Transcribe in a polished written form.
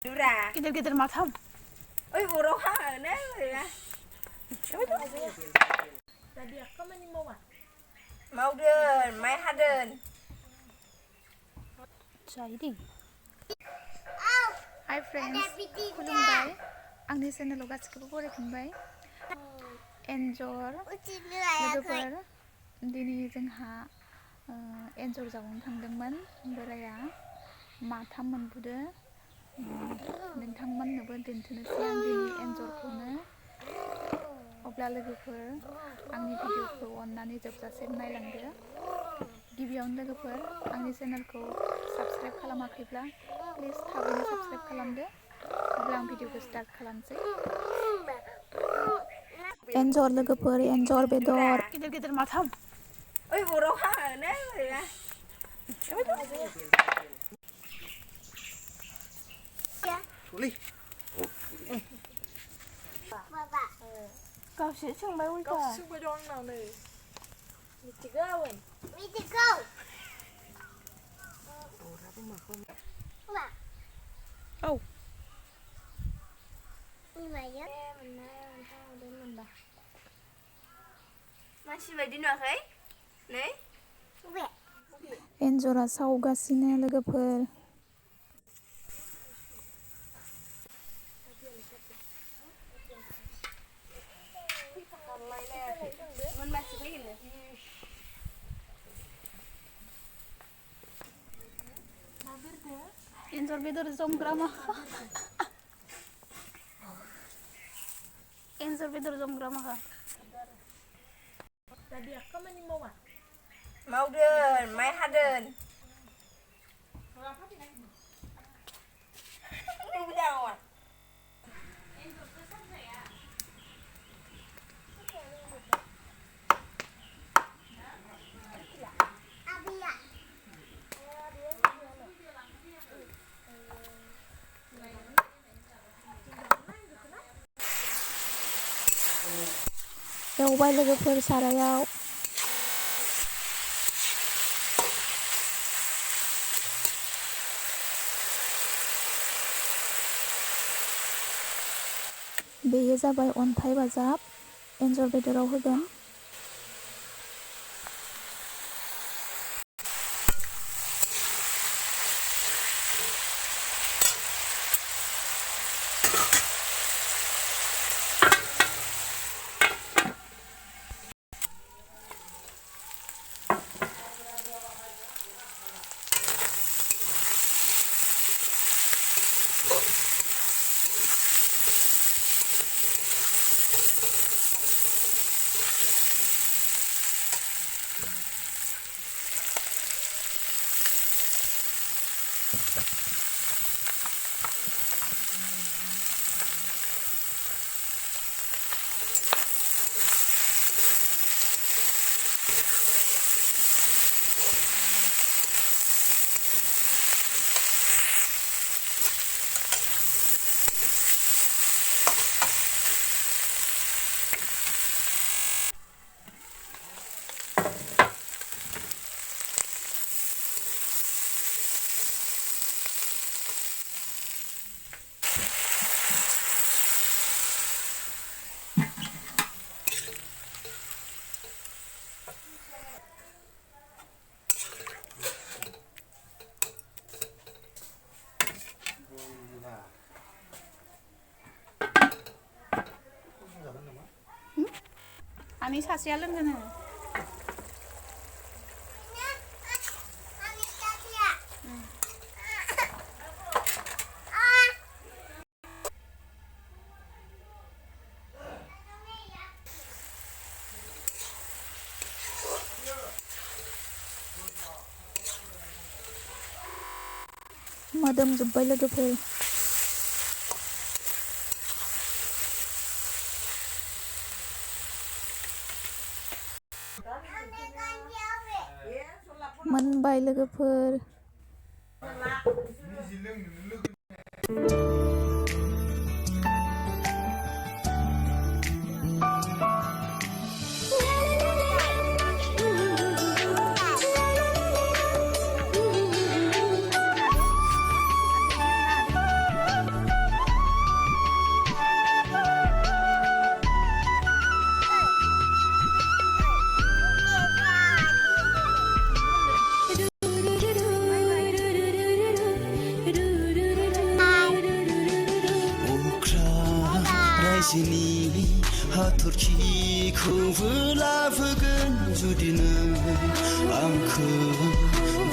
Dura. गिदिर मा थाम Oi, बर' हाङो ya. Tadi खामानि मावा Maudun, माइ हादोन. जायो हाय फ्रेन्ड्स खुलुमबाय आंनि चेनेलाव गासिखौबो बरायफिनबाय एन्जर लोगोफोर दिनै जोंहा एन्जर जावनो थांदोंमोन बोराया माथाम मोनबोदो नोंथांमोननोबो दिन्थिनोसै आं दिनै एन्जरखौनो अब्ला लोगोफोर आंनि भिडिअखौ अननानै जोबजासिम नायलांदो गिबियावनो लोगोफोर आंनि चेनेलखौ साबस्क्राइब खालामाखैब्ला प्लिज थाबैनो साबस्क्राइब खालामदो अब्ला आं भिडिअखौ स्टार्ट खालामसै एन्जर लोगोफोर एन्जर बेदर गिदिर माथाम Oi, बर' हाङो ya. Suli. गावसो सोंबाय उल्था Soंबाय दं आंनाव नै. मिथिगौ औ मानसि बायदि नुवाखै? नै एन्जरा सावगासिनो लोगोफोर मोनबासो फैगोन एन्जर बेदर जमग्रा मा एन्जर बेदर जमग्रा माखा tadi खामानि मावा मावदोन माइ हादोन एवबाय लोगोफोर सारायाव बेयो जाबाय अन्थाइ बाजाब एन्जर बेदराव होगोन आंनि सासेया लोंगोन मोदोमजोब्बाय लोगोफोर मोनबाय लोगोफोर निजेनि हाथरखिखौबो लाबोगोन जुदि नों आंखौ